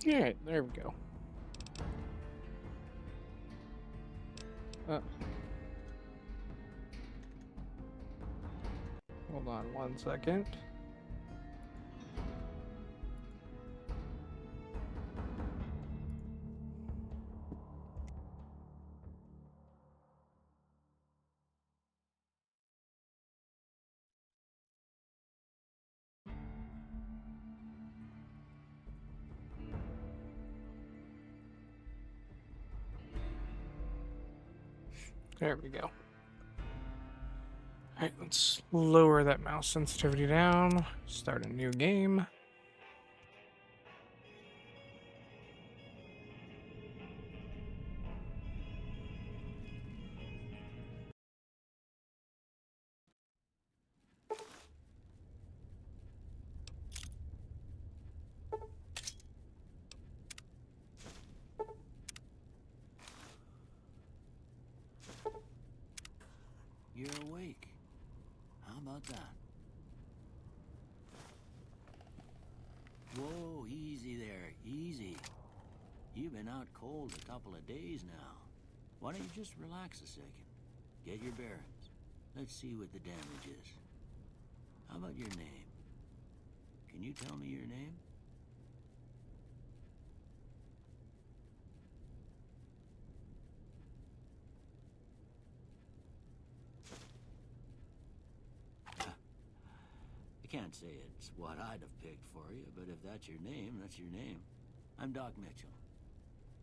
Alright, there we go. Hold on 1 second. There we go. Alright, let's lower that mouse sensitivity down. Start a new game. You're awake. How about that? Whoa, easy there, easy. You've been out cold a couple of days now. Why don't you just relax a second? Get your bearings. Let's see what the damage is. How about your name? Can you tell me your name? I can't say it's what I'd have picked for you, but if that's your name, that's your name. I'm Doc Mitchell.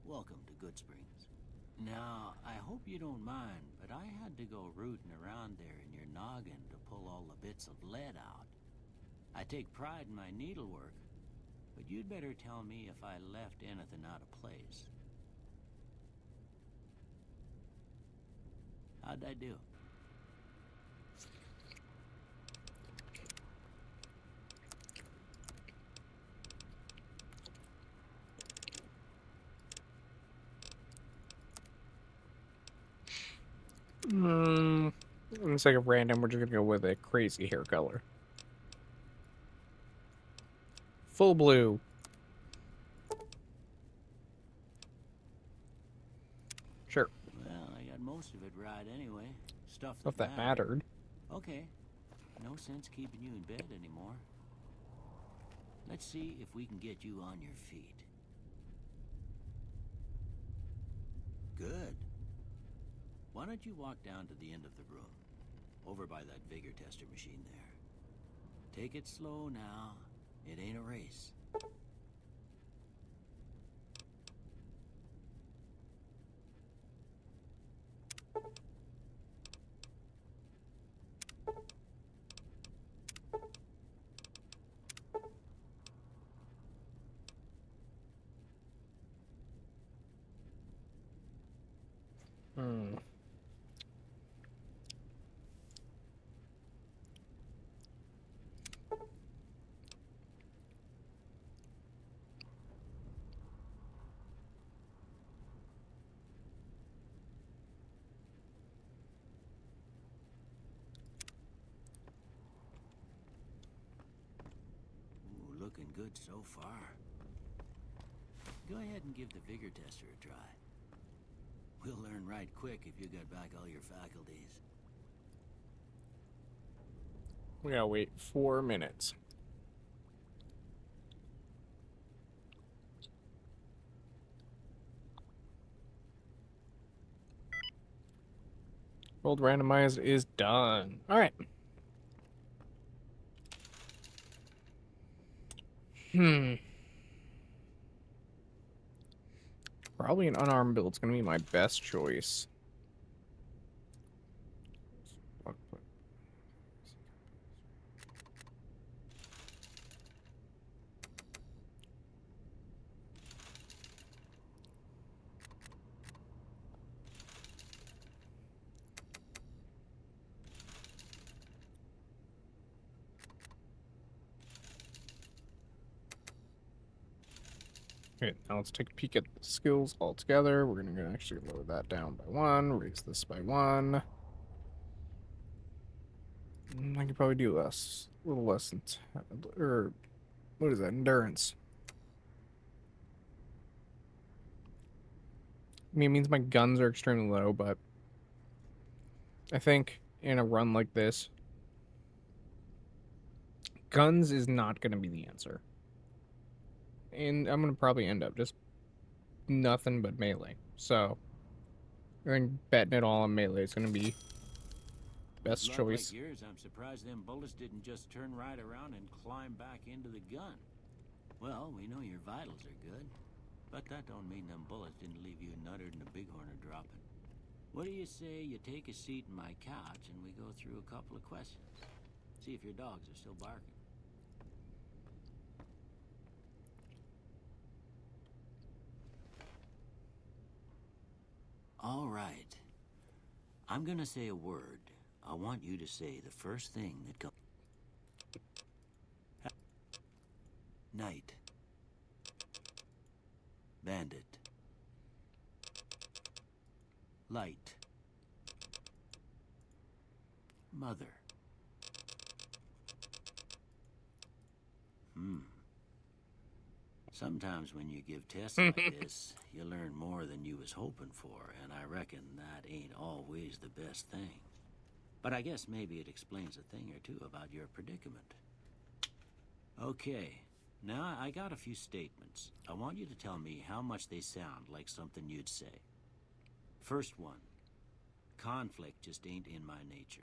Welcome to Good Springs. Now, I hope you don't mind, but I had to go rooting around there in your noggin to pull all the bits of lead out. I take pride in my needlework, but you'd better tell me if I left anything out of place. How'd I do? It's like a random. We're just gonna go with a crazy hair color. Full blue. Sure. Well, I got most of it right anyway. Stuff If that mattered. Okay. No sense keeping you in bed anymore. Let's see if we can get you on your feet. Good. Why don't you walk down to the end of the room, over by that vigor tester machine there. Take it slow now. It ain't a race. Ooh, looking good so far. Go ahead and give the vigor tester a try. We'll learn right quick if you got back all your faculties. We gotta wait 4 minutes. World randomized is done. All right. Probably an unarmed build is gonna be my best choice. Okay, now let's take a peek at the skills all together. We're gonna actually lower that down by 1, raise this by 1. I could probably do less, a little less than, or what is that, endurance. I mean, it means my guns are extremely low, but I think in a run like this, guns is not going to be the answer. And I'm going to probably end up just nothing but melee. So, I think betting it all on melee is going to be best With luck choice. like yours, I'm surprised them bullets didn't just turn right around and climb back into the gun. Well, we know your vitals are good, but that don't mean them bullets didn't leave you nuttered and a bighorn are dropping. What do you say you take a seat in my couch and we go through a couple of questions? See if your dogs are still barking. All right. I'm gonna say a word. I want you to say the first thing that comes. Night. Bandit. Light. Mother. Sometimes when you give tests like this, you learn more than you was hoping for, and I reckon that ain't always the best thing. But I guess maybe it explains a thing or two about your predicament. Okay, now I got a few statements. I want you to tell me how much they sound like something you'd say. First one. Conflict just ain't in my nature.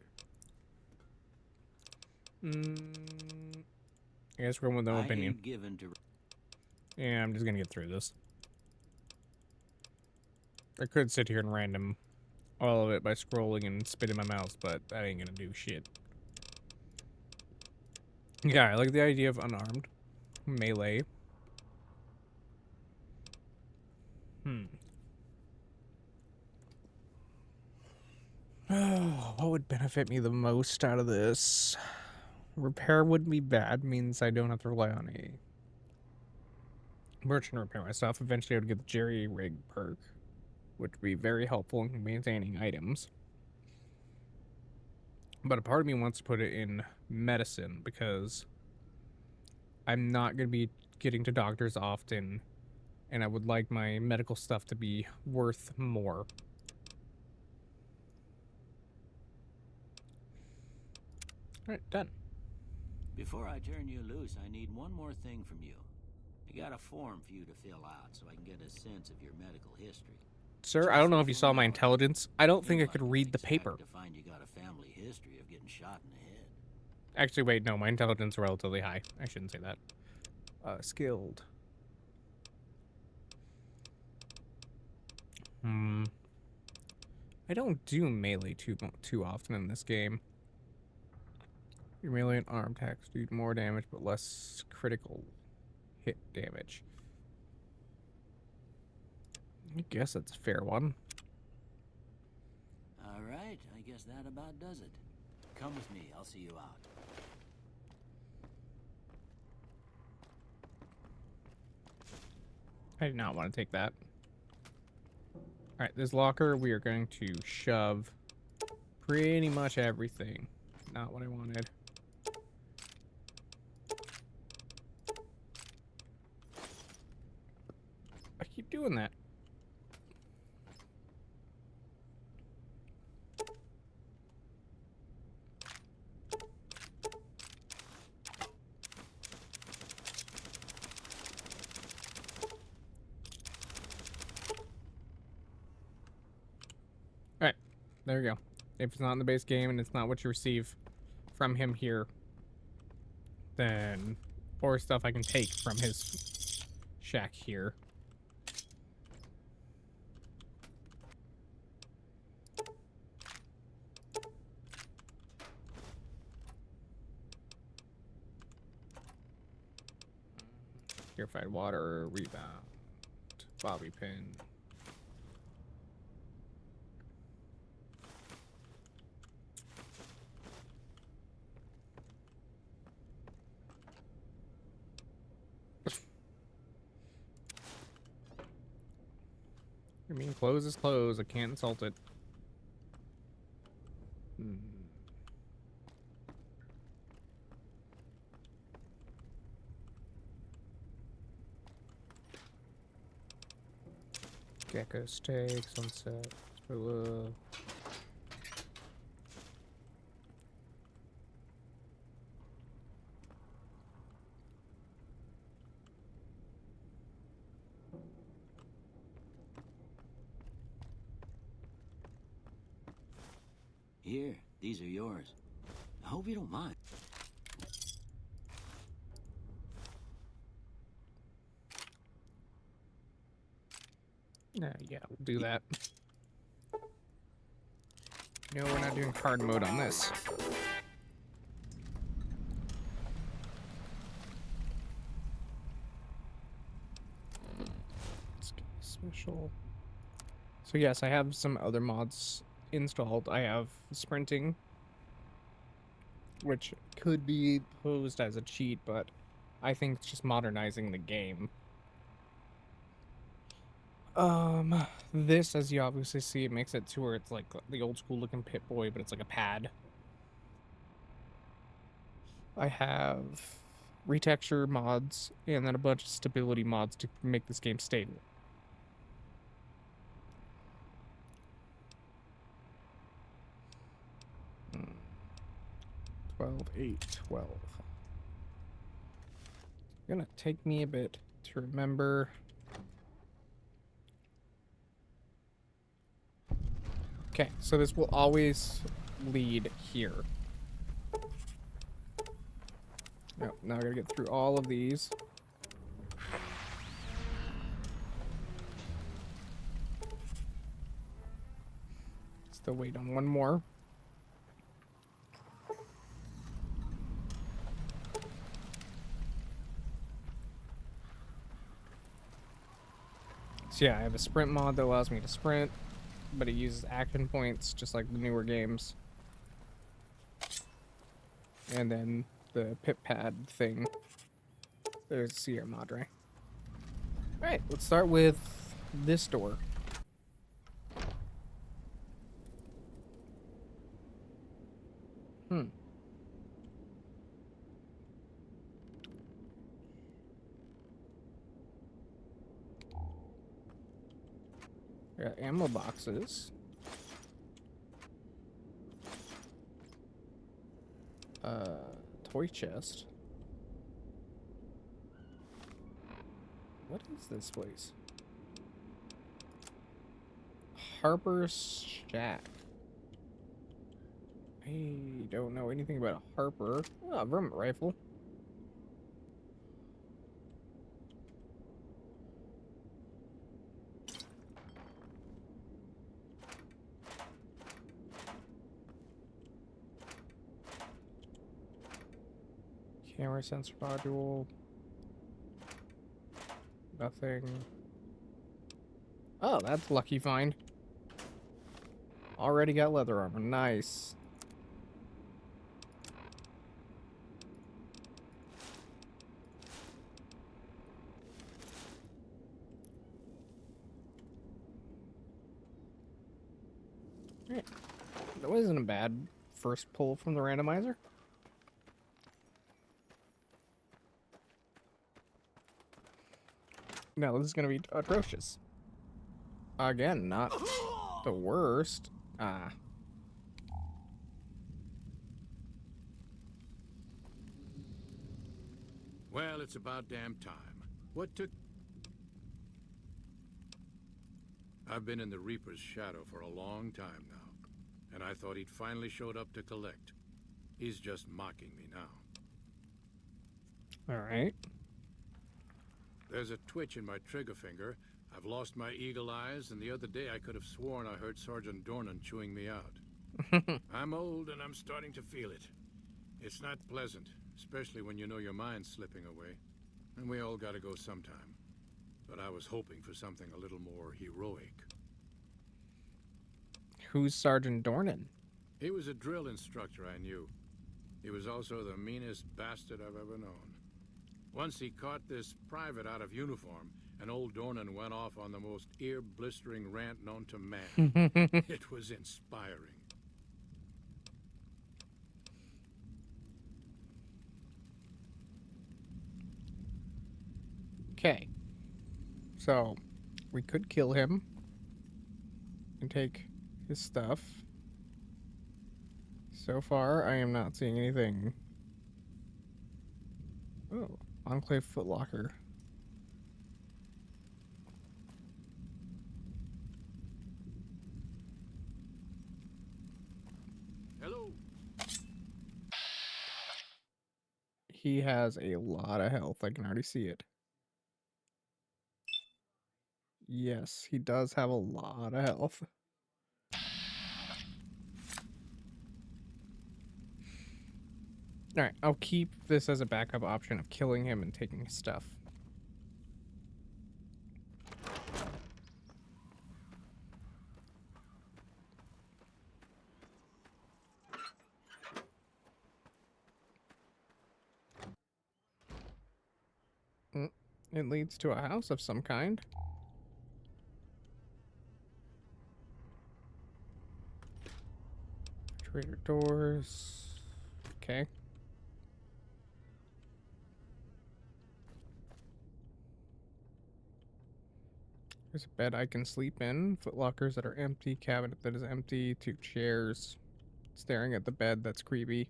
I guess we're going with no I opinion. ain't given to... Yeah, I'm just going to get through this. I could sit here and random all of it by scrolling and spitting my mouse, but that ain't going to do shit. Yeah, I like the idea of unarmed. Melee. What would benefit me the most out of this? Repair wouldn't be bad, means I don't have to rely on a merchant to repair my stuff. Eventually I would get the jerry rig perk, which would be very helpful in maintaining items. But a part of me wants to put it in medicine because I'm not going to be getting to doctors often, and I would like my medical stuff to be worth more. Alright, done. Before I turn you loose, I need one more thing from you. I got a form for you to fill out so I can get a sense of your medical history. Sir, I don't know if you saw my intelligence. I don't think I could read the paper. To find you got a family history of getting shot in the head. Actually, wait, no, my intelligence is relatively high. I shouldn't say that. Skilled. I don't do melee too often in this game. Your melee and arm attacks do more damage, but less critical hit damage. I guess that's a fair one. All right, I guess that about does it. Come with me, I'll see you out. I did not want to take that. Alright, this locker, we are going to shove pretty much everything. Not what I wanted. I keep doing that. Alright, there we go. If it's not in the base game and it's not what you receive from him here, then, or stuff I can take from his shack here. Purified water, rebound, bobby pin. I mean, clothes is clothes. I can't insult it. Gecko steak, sunset. Here, these are yours. I hope you don't mind. Yeah, we'll do that. No, we're not doing hard mode on this. Let's get special. So yes, I have some other mods installed. I have sprinting, which could be posed as a cheat, but I think it's just modernizing the game. This, as you obviously see, it makes it to where it's like the old school looking Pip-Boy, but it's like a pad. I have retexture mods and then a bunch of stability mods to make this game stable. 12, 8, 12. It's gonna take me a bit to remember. Okay, so this will always lead here. Yep, now I gotta get through all of these. Still wait on one more. So yeah, I have a sprint mod that allows me to sprint, but it uses action points just like the newer games. And then the pip pad thing. There's Sierra Madre. Alright, let's start with this door. Got ammo boxes. Toy chest. What is this place? Harper's Shack. I don't know anything about a Harper. Oh, varmint rifle. Camera sensor module. Nothing. Oh, that's lucky find. Already got leather armor. Nice. Alright. That wasn't a bad first pull from the randomizer. No, this is gonna be atrocious. Again, not the worst. Ah. Well, it's about damn time. What took... I've been in the Reaper's shadow for a long time now, and I thought he'd finally showed up to collect. He's just mocking me now. Alright. There's a twitch in my trigger finger. I've lost my eagle eyes, and the other day I could have sworn I heard Sergeant Dornan chewing me out. I'm old, and I'm starting to feel it. It's not pleasant, especially when you know your mind's slipping away. And we all gotta go sometime. But I was hoping for something a little more heroic. Who's Sergeant Dornan? He was a drill instructor I knew. He was also the meanest bastard I've ever known. Once he caught this private out of uniform, and old Dornan went off on the most ear-blistering rant known to man. It was inspiring. Okay. So, we could kill him. and take his stuff. So far, I am not seeing anything. Oh, Enclave Footlocker. Hello. He has a lot of health. I can already see it. Yes, he does have a lot of health. Alright, I'll keep this as a backup option of killing him and taking his stuff. It leads to a house of some kind. Trader doors. Okay. There's a bed I can sleep in. Footlockers that are empty. Cabinet that is empty. 2 chairs. Staring at the bed that's creepy.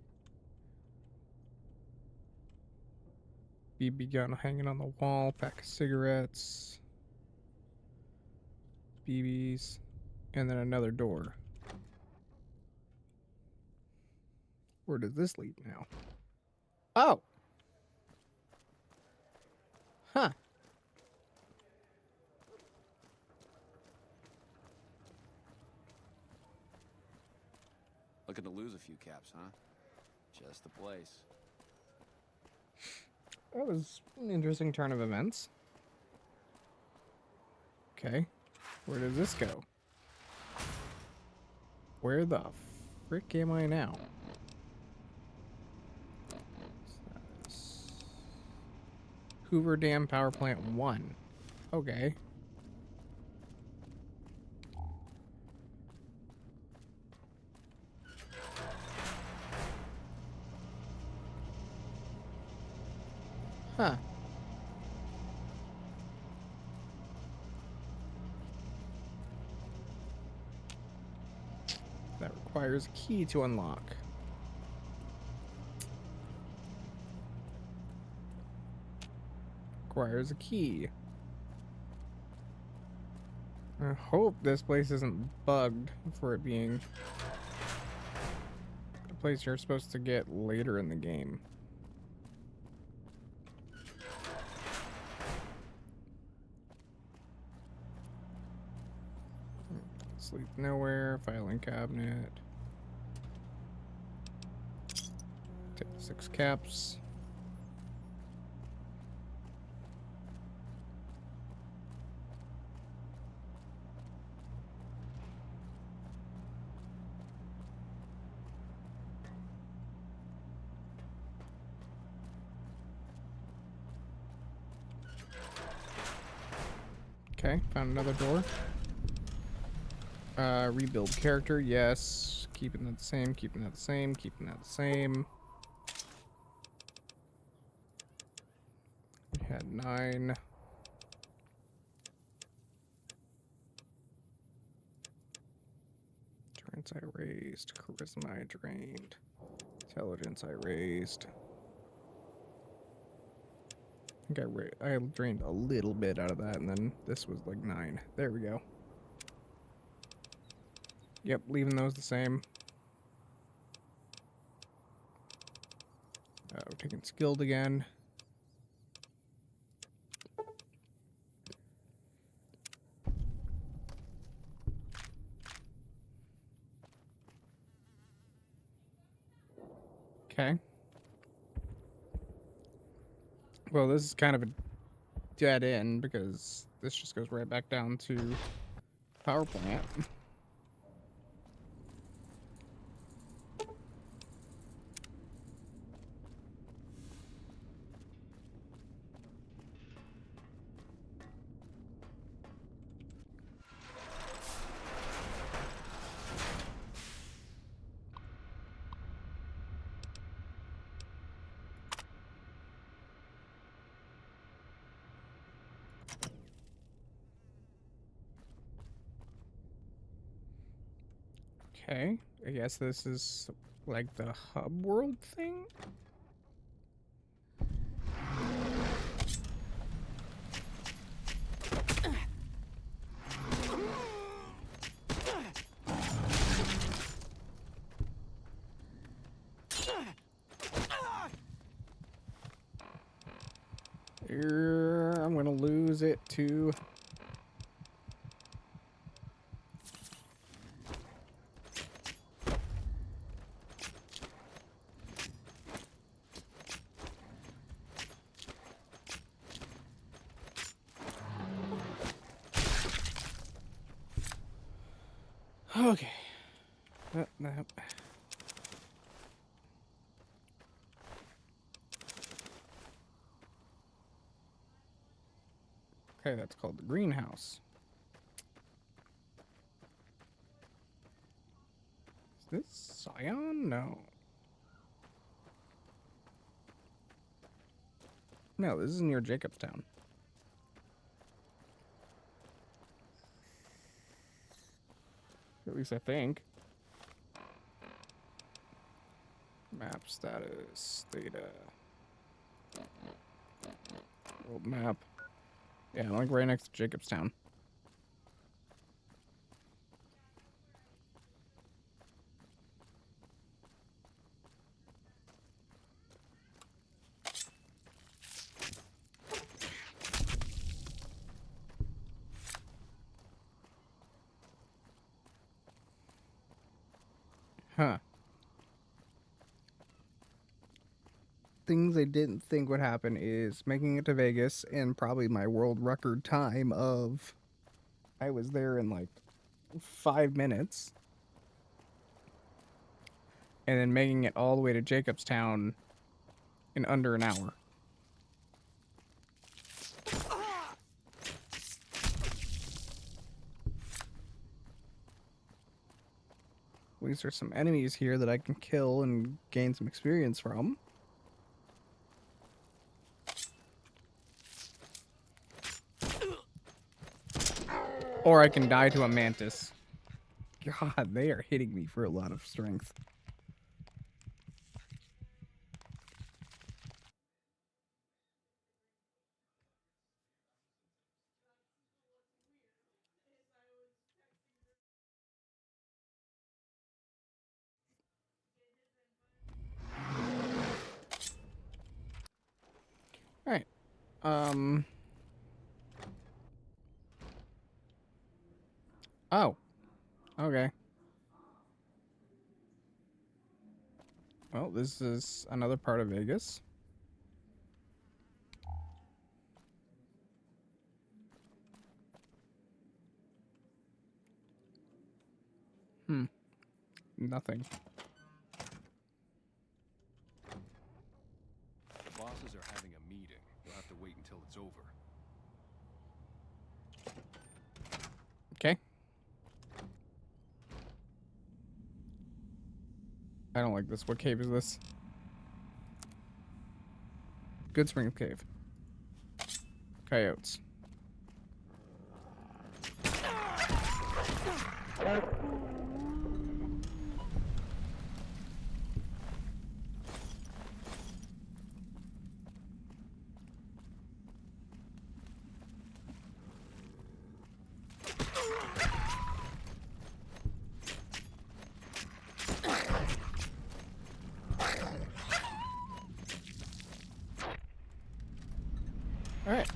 BB gun hanging on the wall. Pack of cigarettes. BBs. And then another door. Where does this lead now? Oh! Huh. Looking to lose a few caps, huh? Just the place. That was an interesting turn of events. Okay. Where does this go? Where the frick am I now? Status. Hoover Dam Power Plant 1. Okay. Huh. That requires a key to unlock. Requires a key. I hope this place isn't bugged for it being a place you're supposed to get later in the game. Sleep nowhere, filing cabinet. Take 6 caps. Okay, found another door. Rebuild character, yes. Keeping that the same, keeping that the same, keeping that the same. We had 9. Endurance I raised. Charisma I drained. Intelligence I raised. I think I drained a little bit out of that, and then this was like 9. There we go. Yep, leaving those the same. We're taking skilled again. Okay. Well, this is kind of a dead end because this just goes right back down to power plant. Okay, I guess this is like the hub world thing. I'm gonna lose it to. Okay. No. Okay, that's called the greenhouse. Is this Scion? No. No, this is near Jacobstown. At least I think. Map status, data. World map. Yeah, I'm like right next to Jacobstown. Huh. Things I didn't think would happen is making it to Vegas and probably my world record time of I was there in like 5 minutes. And then making it all the way to Jacobstown in under an hour. At least there's some enemies here that I can kill and gain some experience from. Or I can die to a mantis. God, they are hitting me for a lot of strength. Alright. Oh. Okay. Well, this is another part of Vegas. Nothing. The bosses are having a meeting. You'll have to wait until it's over. Okay. I don't like this. What cave is this? Good Springs Cave. Coyotes. Alright.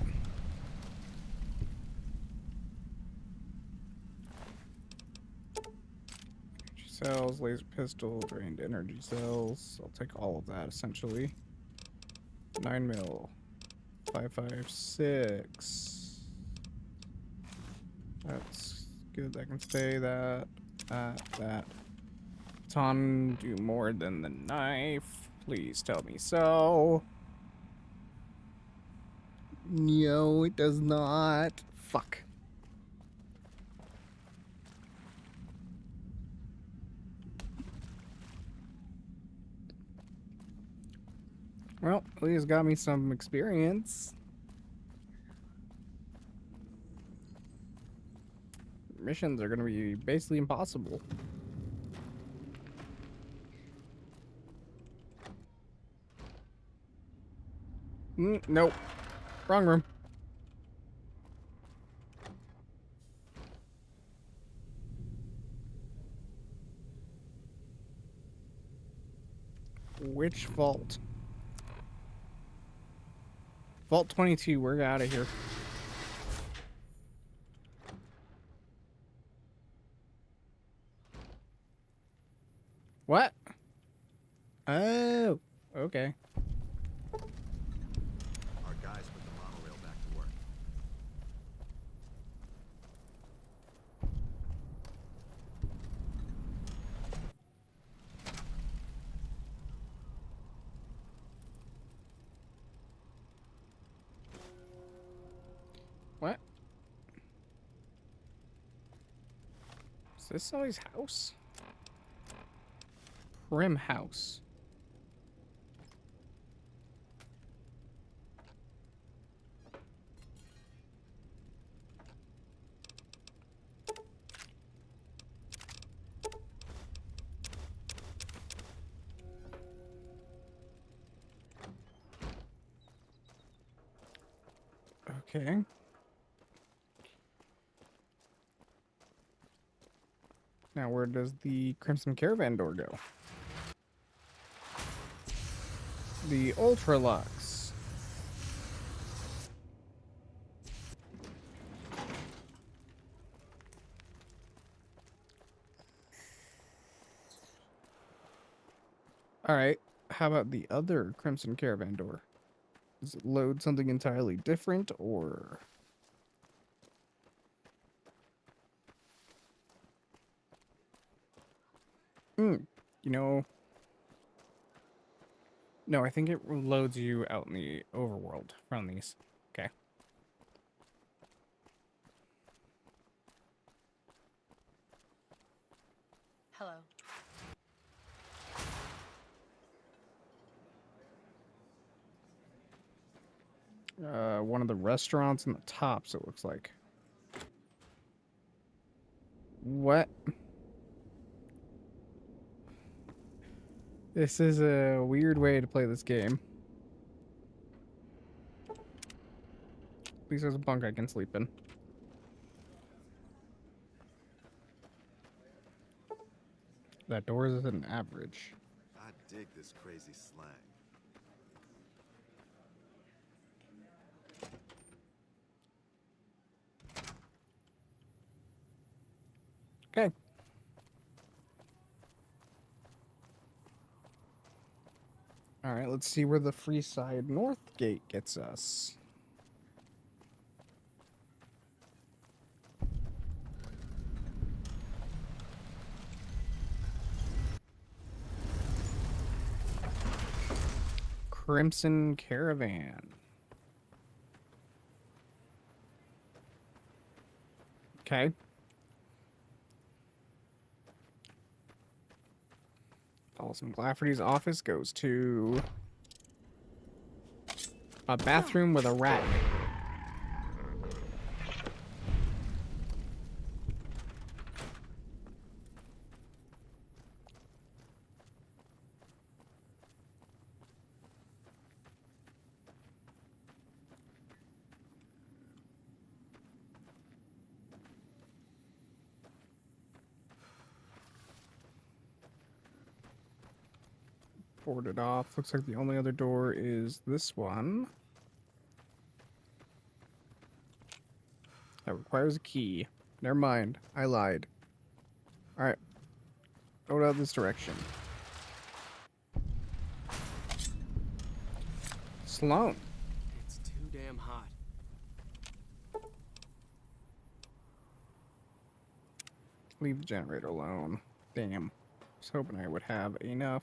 Cells, laser pistol, drained energy cells. I'll take all of that essentially. 9 mil. 5.56. That's good. That can stay. That. Baton do more than the knife. Please tell me so. No, it does not. Fuck. Well, at least got me some experience. Missions are gonna be basically impossible. Nope. Wrong room. Which vault? Vault 22, we're out of here. What? Oh, okay. Our guys put the monorail back to work. What? Is this somebody's house? Prim house. Okay. Now where does the Crimson Caravan door go? The Ultralux. Alright, how about the other Crimson Caravan door? Does it load something entirely different, or... You know... No, I think it loads you out in the overworld from these. Okay. Hello. One of the restaurants in the tops, it looks like. What? This is a weird way to play this game. At least there's a bunk I can sleep in. That door is an average. I dig this crazy slang. Okay. Alright, let's see where the Freeside North gate gets us. Crimson Caravan. Okay. Paulson Glafferty's office goes to a bathroom with a rat. Boarded off. Looks like the only other door is this one. That requires a key. Never mind. I lied. Alright. Go out this direction. Sloan. It's too damn hot. Leave the generator alone. Damn. I was hoping I would have enough.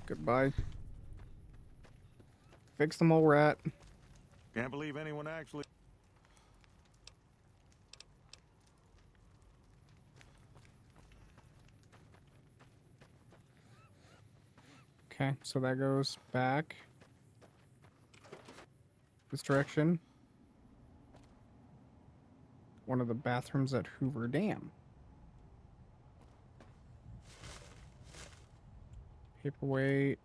Goodbye. Fix the mole rat. Can't believe anyone actually... Okay, so that goes back this direction. One of the bathrooms at Hoover Dam. Paperweight.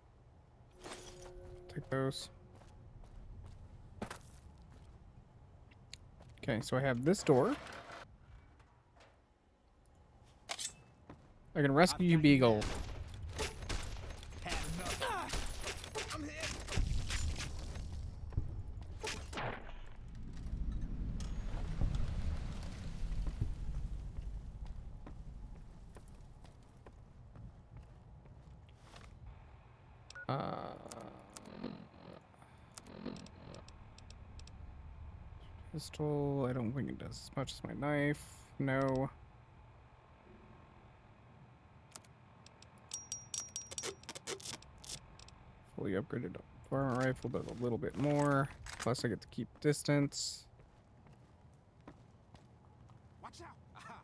Take those. Okay, so I have this door. I can rescue you, Beagle. Pistol, I don't think it does as much as my knife. No. Fully upgraded varmint rifle does a little bit more. Plus I get to keep distance. Watch out! Aha.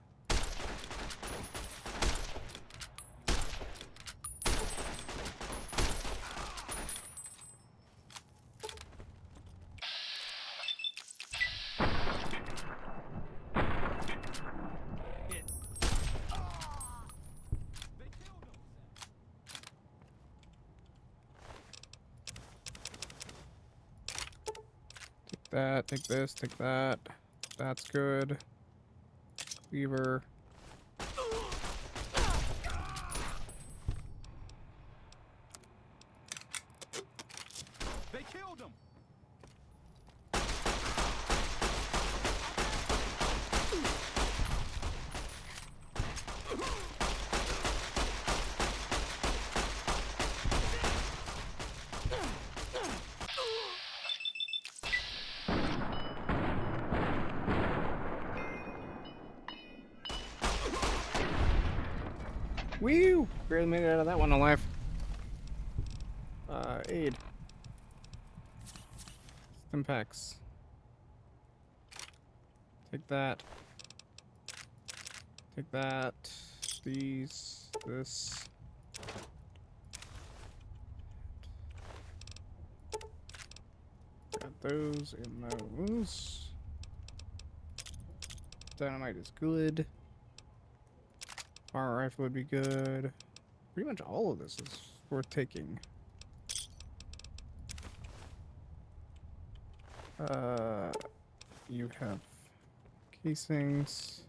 Hit. They killed him. Take that, take this, take that. That's good. Cleaver. They killed him. Woo! Barely made it out of that one alive. Aid. Stim packs. Take that. Take that. These. This. Got those and those. Dynamite is good. Fire rifle would be good. Pretty much all of this is worth taking. You have casings.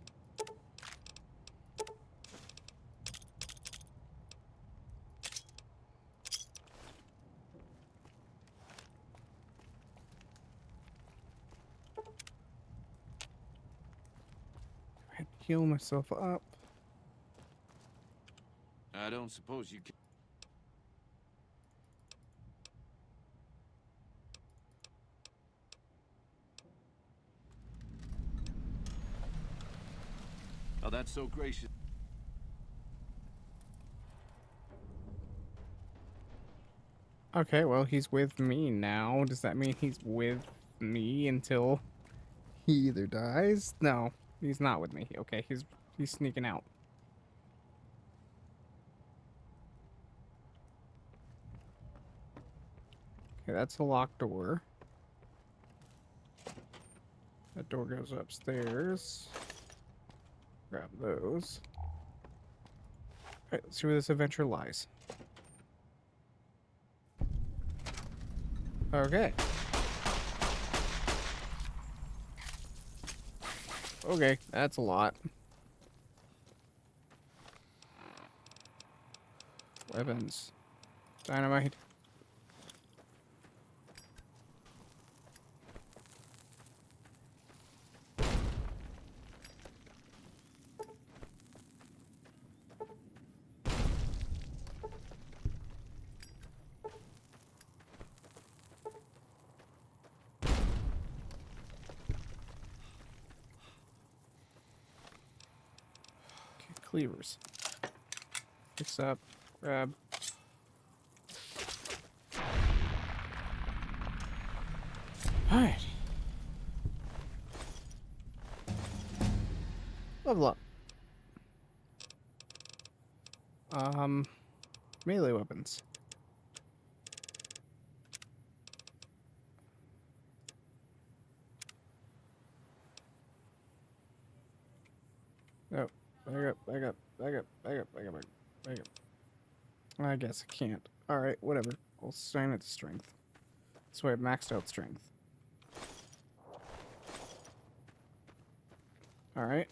I had to heal myself up. I don't suppose you can. Oh, that's so gracious. Okay, well, he's with me now. Does that mean he's with me until he either dies? No, he's not with me. Okay, he's sneaking out. Okay, that's a locked door. That door goes upstairs. Grab those. Alright, let's see where this adventure lies. Okay. Okay, that's a lot. Weapons. Dynamite. Okay, cleavers. Fix up. Grab. Alright. Level up. Melee weapons. No. Back up, back up, back up, back up, back up, back up. I guess I can't. Alright, whatever. I'll assign it to strength. That's why I have maxed out strength. Alright.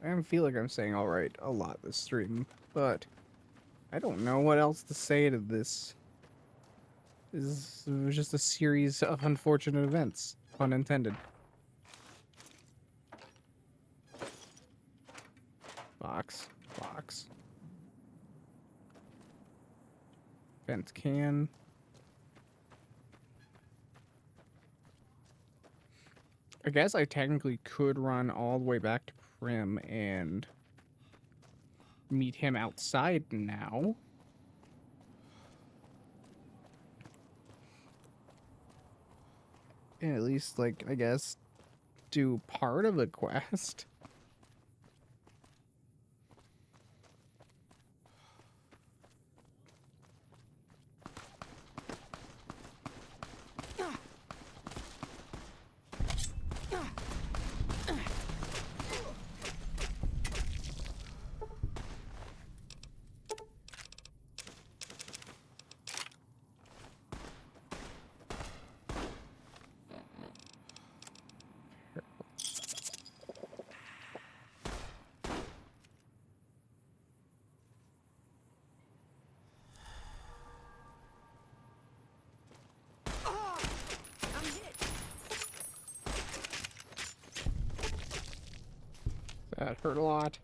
I feel like I'm saying alright a lot this stream, but I don't know what else to say to this. This was just a series of unfortunate events. Pun intended. Box. Box. Vent can. I guess I technically could run all the way back to Prim and meet him outside now. And at least, like, I guess, do part of the quest. That hurt a lot.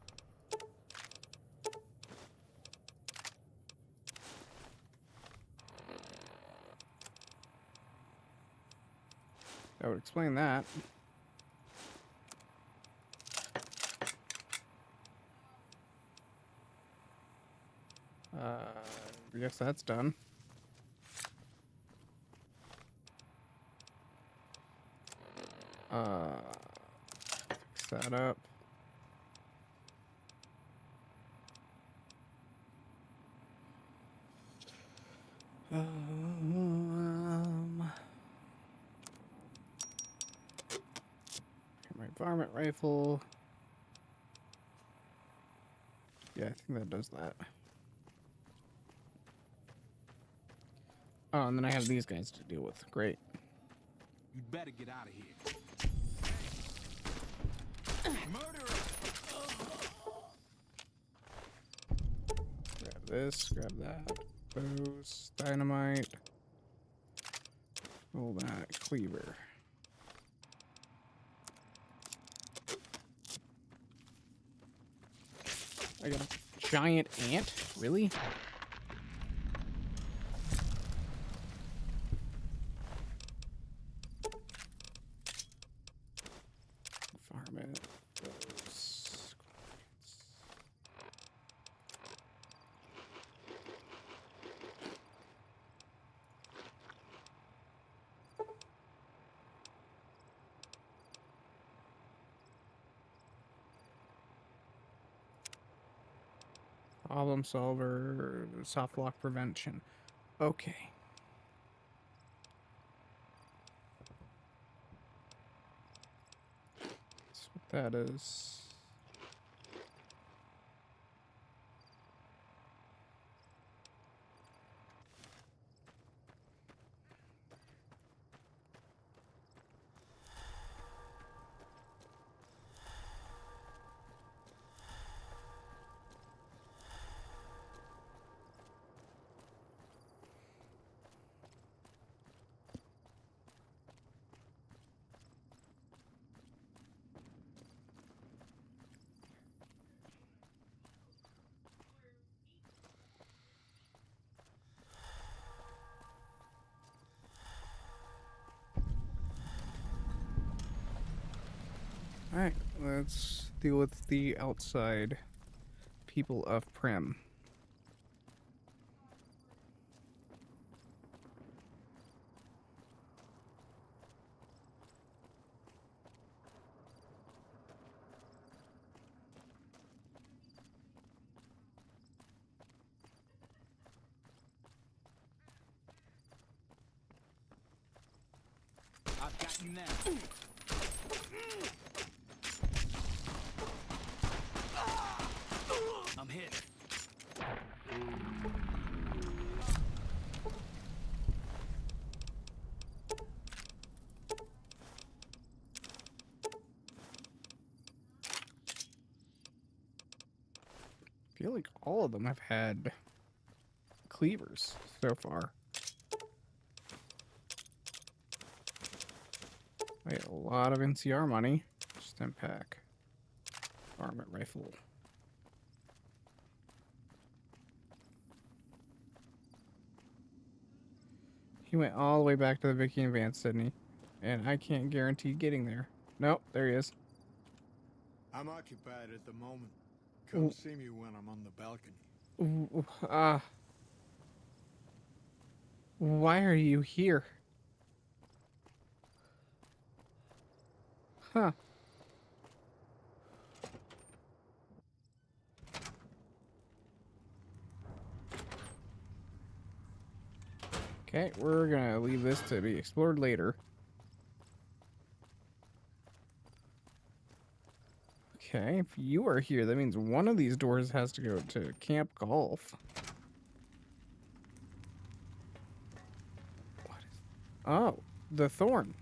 That would explain that. I guess that's done. Fix that up. My varmint rifle. Yeah, I think that does that. Oh, and then I have these guys to deal with. Great. You'd better get out of here. Murderer! Grab this, grab that. Those, dynamite. All that, cleaver. I got a giant ant? Really? Farm it. Those. Problem solver, soft lock prevention. Okay. That's what that is. Alright, let's deal with the outside people of Prim. I've got you now. I'm feel like all of them have had cleavers so far. Wait, a lot of NCR money. Stem pack. Varmint rifle. He went all the way back to the Vicky and Vance, Sydney. And I can't guarantee getting there. Nope, there he is. I'm occupied at the moment. Come see me when I'm on the balcony. Why are you here? Huh. Okay, we're gonna leave this to be explored later. Okay, if you are here, that means one of these doors has to go to Camp Golf. What is... Oh, the thorn.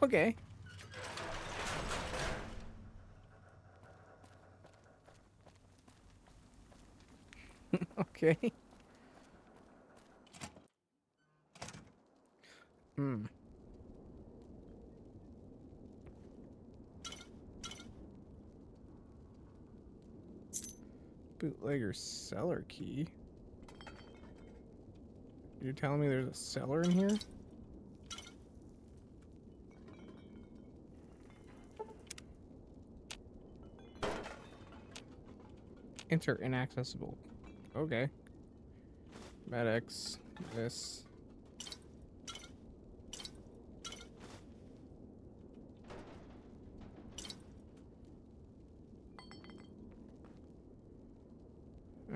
Okay. Okay. Hmm. Bootlegger cellar key. You're telling me there's a cellar in here? Enter inaccessible. Okay. Medics. This.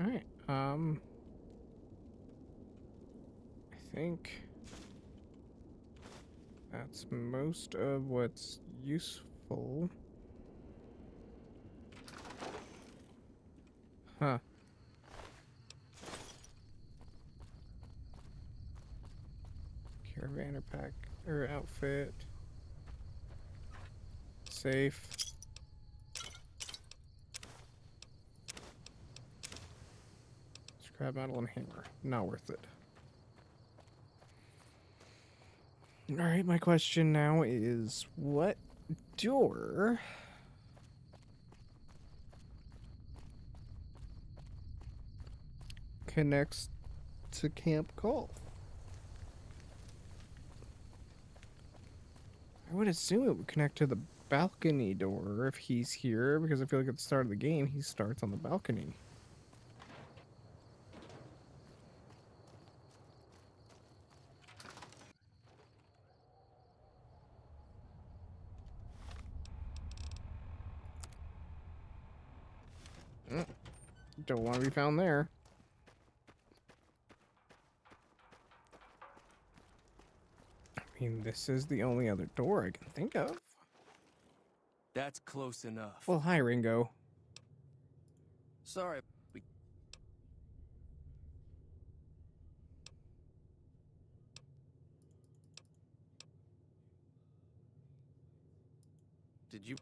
Alright. I think that's most of what's useful. Huh. Caravaner pack or outfit. Safe. Scrap metal and hammer. Not worth it. Alright, my question now is what door connects to Camp Golf? I would assume it would connect to the balcony door if he's here, because I feel like at the start of the game he starts on the balcony. Don't want to be found there. I mean, this is the only other door I can think of. That's close enough. Well, hi, Ringo. Sorry. Did you...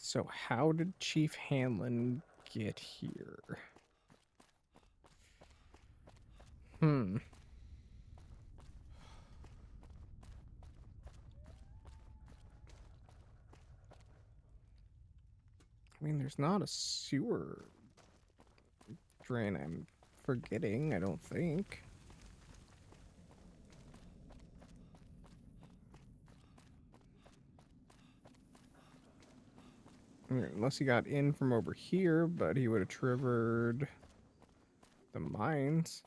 So how did Chief Hanlon get here? Hmm. I mean, there's not a sewer drain I'm forgetting, I don't think. I mean, unless he got in from over here, but he would have triggered the mines.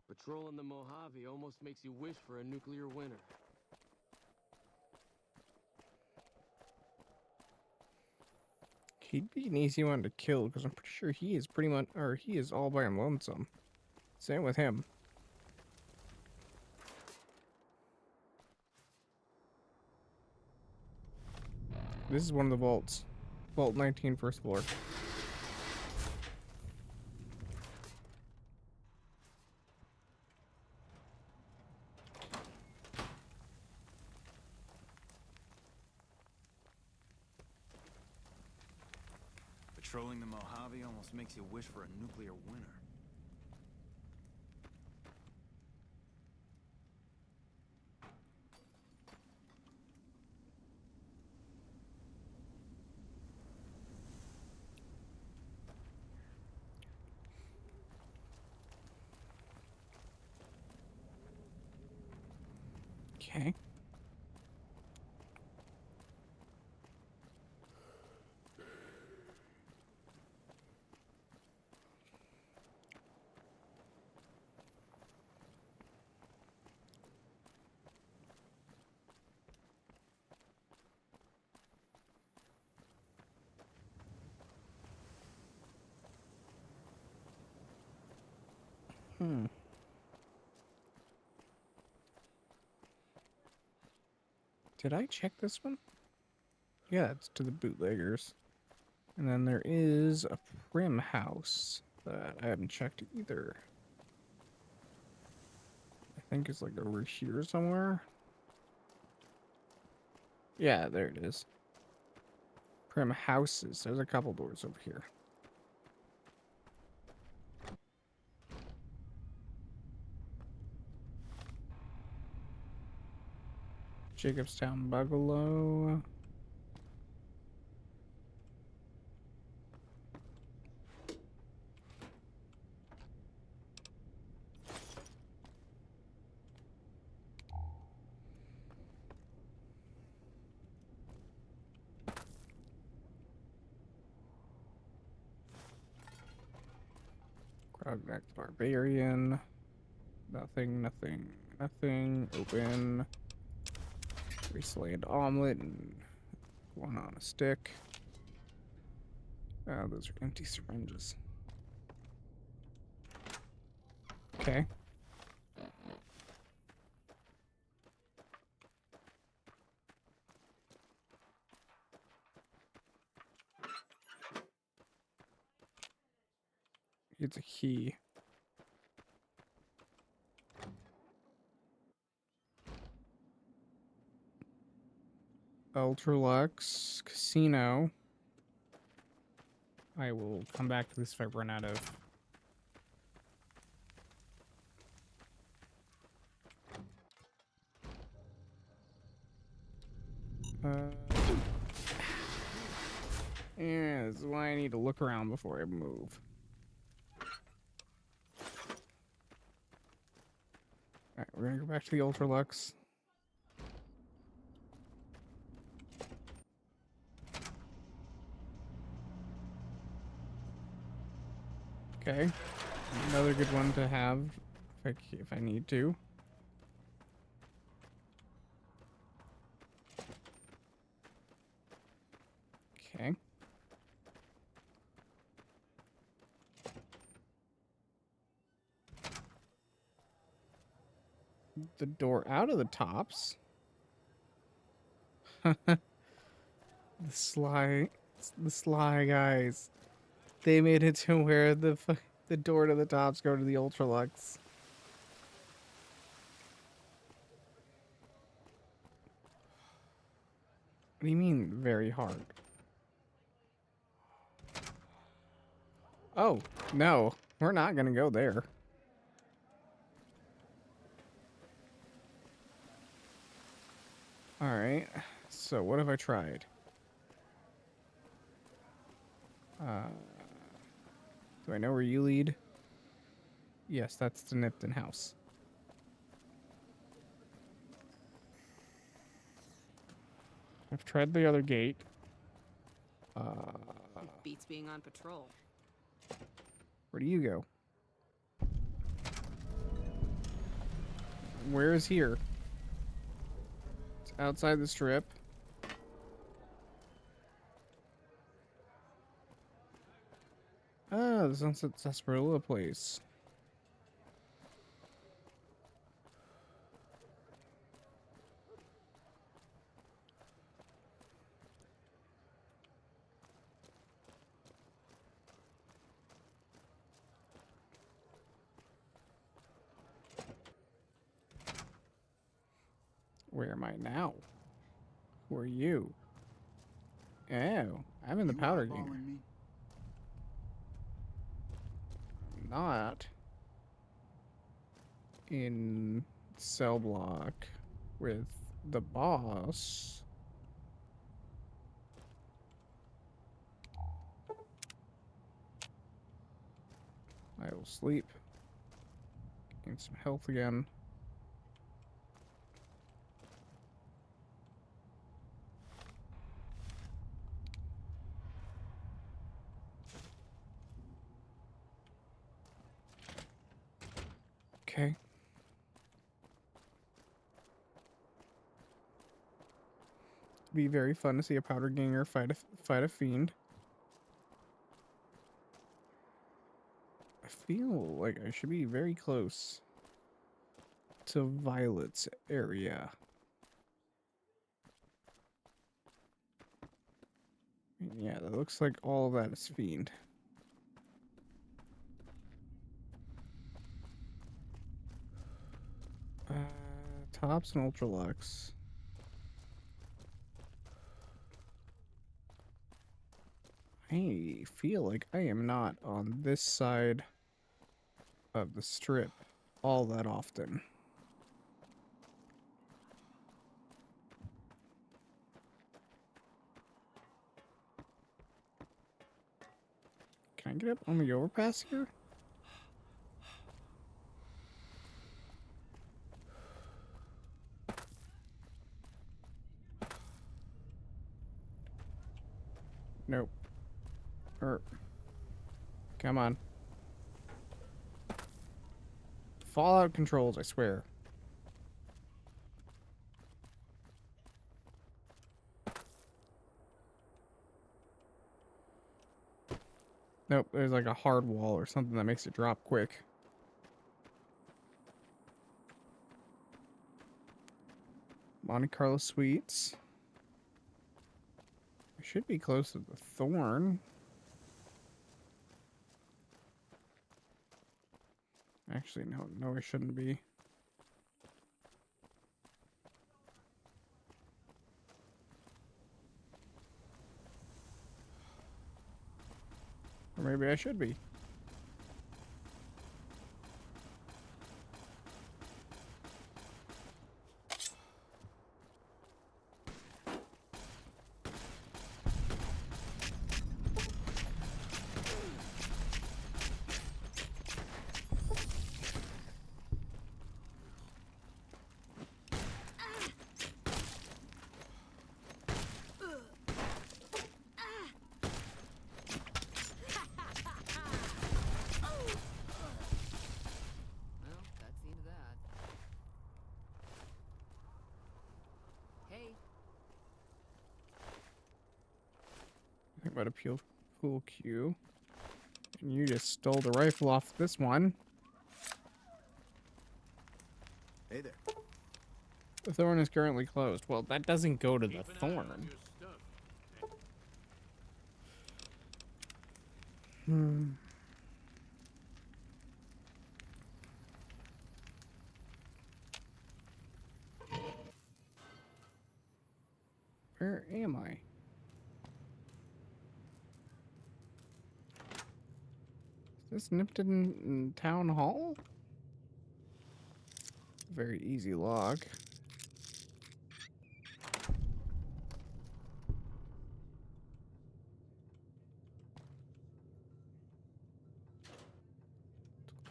Patrolling the Mojave almost makes you wish for a nuclear winter. He'd be an easy one to kill because I'm pretty sure he is pretty much, or he is all by him lonesome. Same with him. This is one of the vaults. Vault 19, first floor. Patrolling the Mojave almost makes you wish for a nuclear winter. Okay. Hmm. Did I check this one? Yeah, it's to the bootleggers. And then there is a Prim house that I haven't checked either. I think it's like over here somewhere. Yeah, there it is. Prim houses. There's a couple doors over here. Jacobstown Bungalow. Crognac Barbarian. Nothing, nothing, nothing. Open. Wasteland Omelet and one on a stick. Oh, those are empty syringes. Okay. It's a key. Ultralux Casino. I will come back to this if I run out of. Yeah, this is why I need to look around before I move. Alright, we're gonna go back to the Ultralux. Okay. Another good one to have if I need to. Okay. The door out of the tops. the sly guys. They made it to where the door to the tops go to the Ultralux. What do you mean very hard? Oh, no. We're not gonna go there. Alright. So what have I tried? Do I know where you lead? Yes, that's the Nipton house. I've tried the other gate. Beats being on patrol. Where do you go? Where is here? It's outside the strip. Ah, the Sunset Sarsaparilla place. Where am I now? Who are you? Oh, I'm in the powder gainer. Me? not in cell block with the boss, I will sleep. Gain some health again. Okay. Be very fun to see a powder ganger fight a fiend. I feel like I should be very close to Violet's area. Yeah, that looks like all of that is fiend. Tops and Ultralux. I feel like I am not on this side of the strip all that often. Can I get up on the overpass here? Nope. Come on. Fallout controls, I swear. Nope, there's like a hard wall or something that makes it drop quick. Monte Carlo Suites. I should be close to the Thorn. Actually, no, I shouldn't be. Or maybe I should be. Well, that's the end of that. Hey. I think about a pool cue. And you just stole the rifle off this one. Hey there. The Thorn is currently closed. Well, that doesn't go to the Thorn. Where am I? Is this Nipton Town Hall? Very easy log.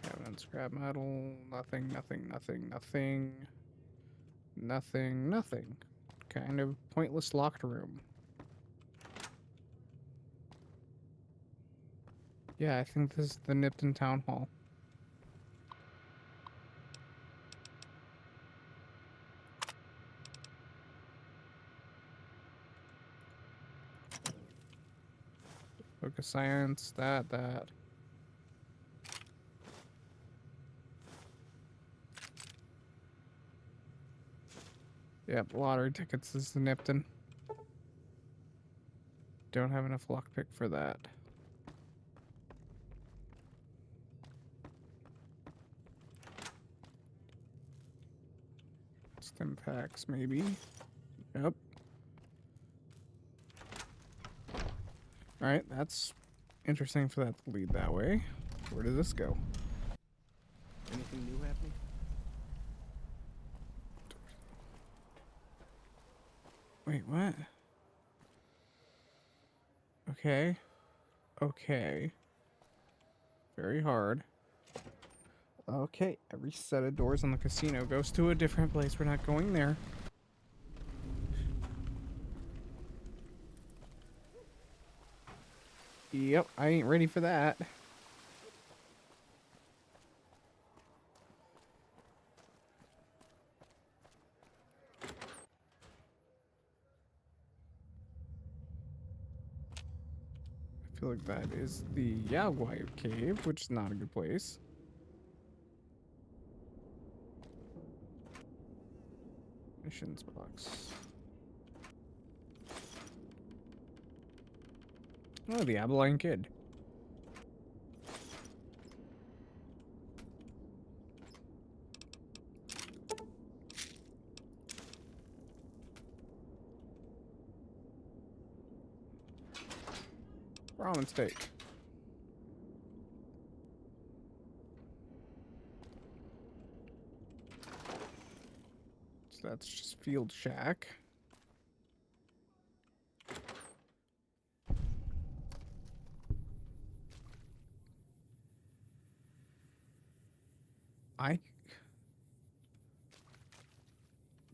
Cabinet, scrap metal, nothing. Nothing. Kind of pointless locked room. Yeah, I think this is the Nipton Town Hall. Book of Science, that. Yep, lottery tickets is the Nipton. Don't have enough lockpick for that. Stim packs, maybe. Yep. Alright, that's interesting for that to lead that way. Where does this go? Anything new happening? Wait, what? Okay. Okay. Very hard. Okay, every set of doors on the casino goes to a different place. We're not going there. Yep, I ain't ready for that. I feel like that is the Yaguai cave, which is not a good place. Missions box. Oh, the Abilene Kid. Ramen steak. So that's just Field Shack.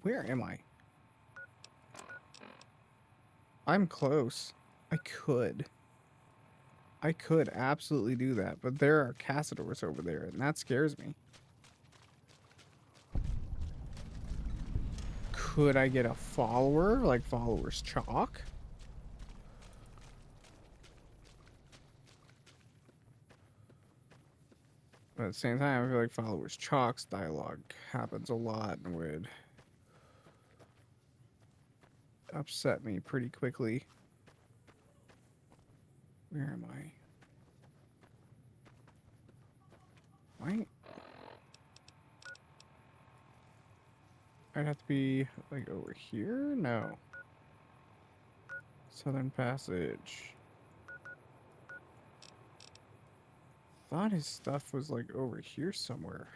Where am I? I'm close. I could absolutely do that, but there are Cassadors over there, and that scares me. Could I get a follower, like Follower's Chalk? But at the same time, I feel like Follower's Chalk's dialogue happens a lot and would upset me pretty quickly. Where am I? Why? I'd have to be like over here? No. Southern Passage. Thought his stuff was like over here somewhere.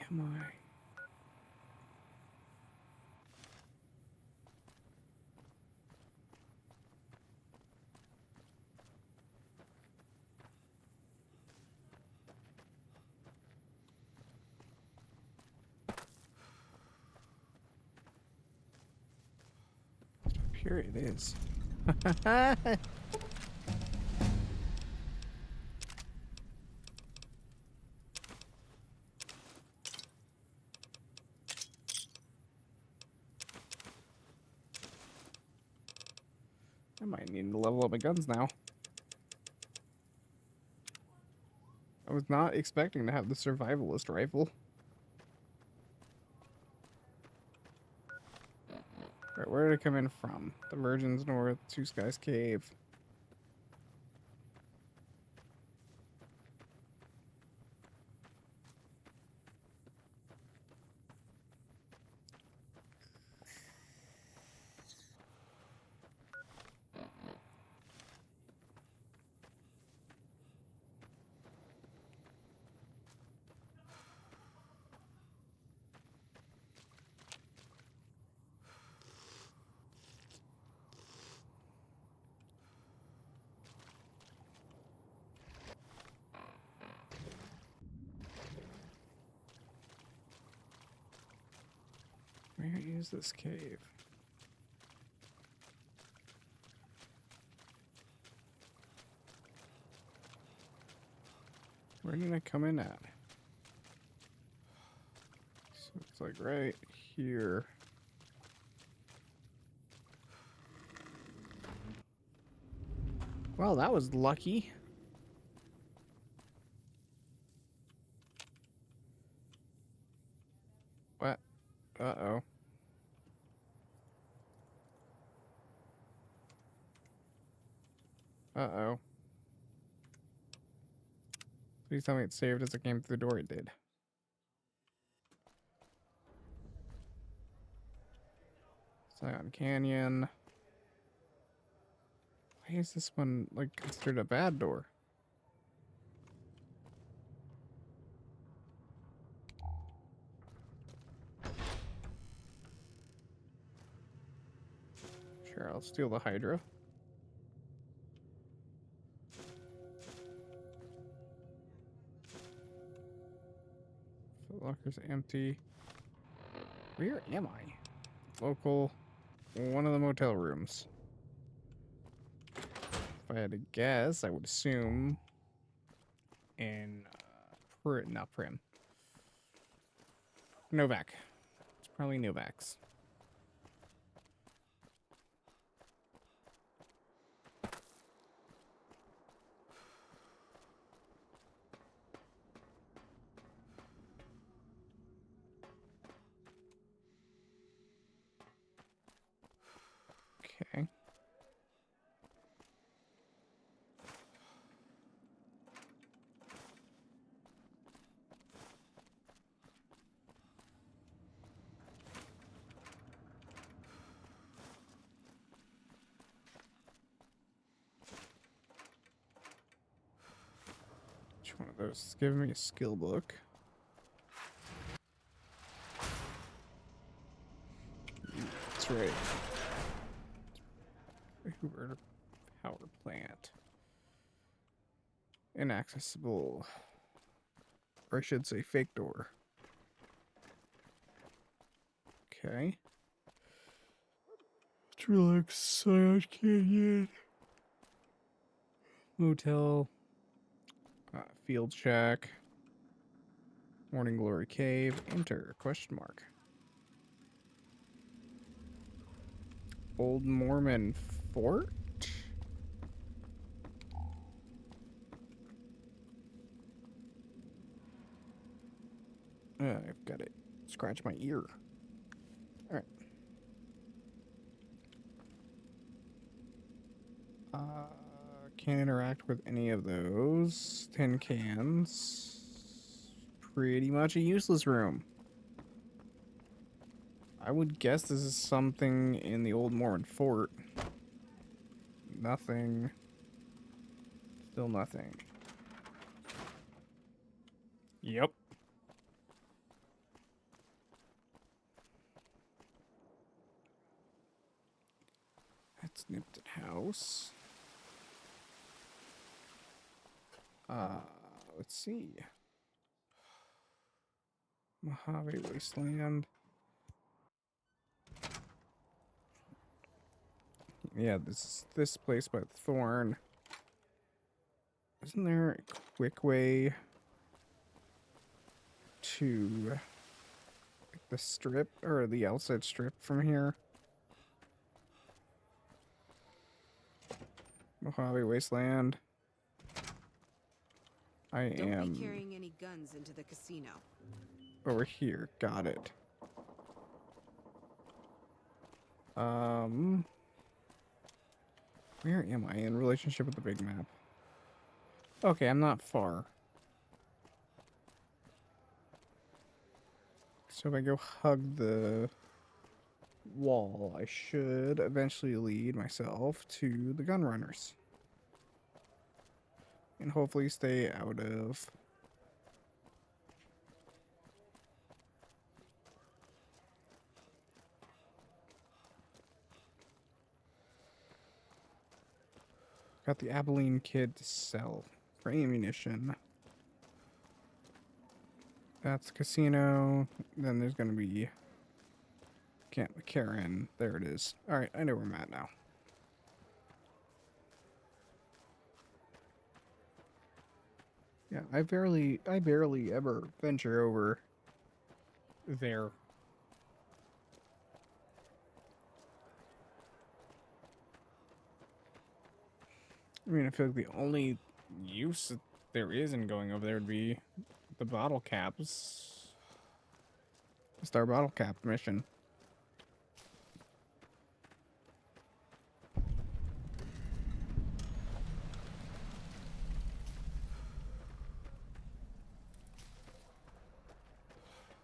Where am I? Here it is. I might need to level up my guns now. I was not expecting to have the survivalist rifle. Right, where did it come in from? The Virgin's North, Two Skies Cave. Where is this cave? Where did I come in at? So it's like right here. Well, that was lucky. What? Uh-oh. Uh-oh. Please tell me it saved as it came through the door. It did. Scion Canyon. Why is this one, like, considered a bad door? Sure, I'll steal the Hydra. Foot Locker's empty. Where am I? Local. One of the motel rooms. If I had to guess, I would assume in not Prim. Novak. It's probably Novak's. Okay. Which one of those is giving me a skill book? That's right. Hoover power plant. Inaccessible. Or I should say fake door. Okay. Let's relax. Scion Canyon. Motel. Field shack. Morning Glory Cave. Enter. Question mark. Old Mormon Fort? I've got to scratch my ear. Alright. Can't interact with any of those. Tin cans. Pretty much a useless room. I would guess this is something in the Old Mormon Fort. Nothing. Still nothing. Yep. That's Nipton House. Let's see. Mojave Wasteland. Yeah, this place by the Thorn. Isn't there a quick way to the strip or the outside strip from here? Mojave Wasteland. Don't be carrying any guns into the casino. Over here. Got it. Where am I in relationship with the big map? Okay, I'm not far. So if I go hug the wall, I should eventually lead myself to the gun runners. And hopefully stay out of... Got the Abilene kid to sell for ammunition. That's casino. Then there's going to be Camp McCarran. There it is. Alright, I know where I'm at now. Yeah, I barely ever venture over there. I mean, I feel like the only use that there is in going over there would be the bottle caps. It's our bottle cap mission.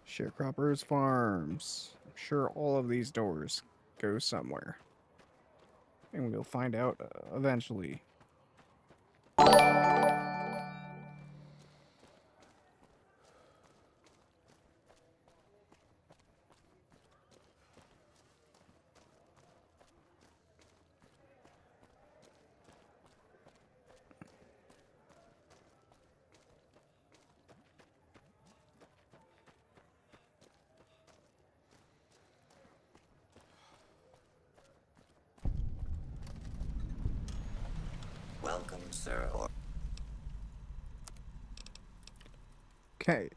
Sharecroppers Farms. I'm sure all of these doors go somewhere. And we'll find out eventually. Welcome, sir. Or Okay,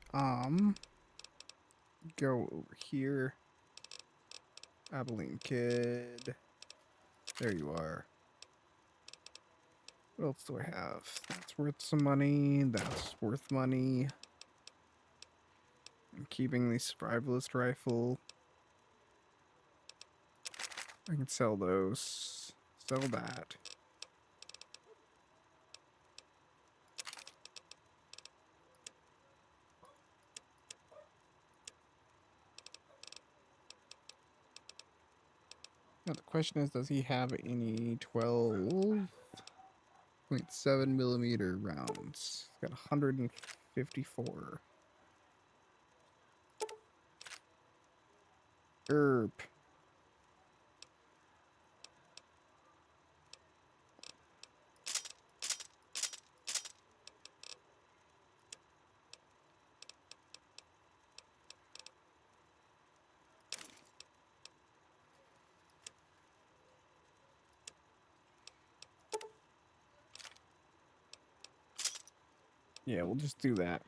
go over here. Abilene Kid. There you are. What else do I have? That's worth some money. That's worth money. I'm keeping the survivalist rifle. I can sell those. Sell that. Now the question is, does he have any 12.7 millimeter rounds? He's got 154. Erp. Yeah, we'll just do that.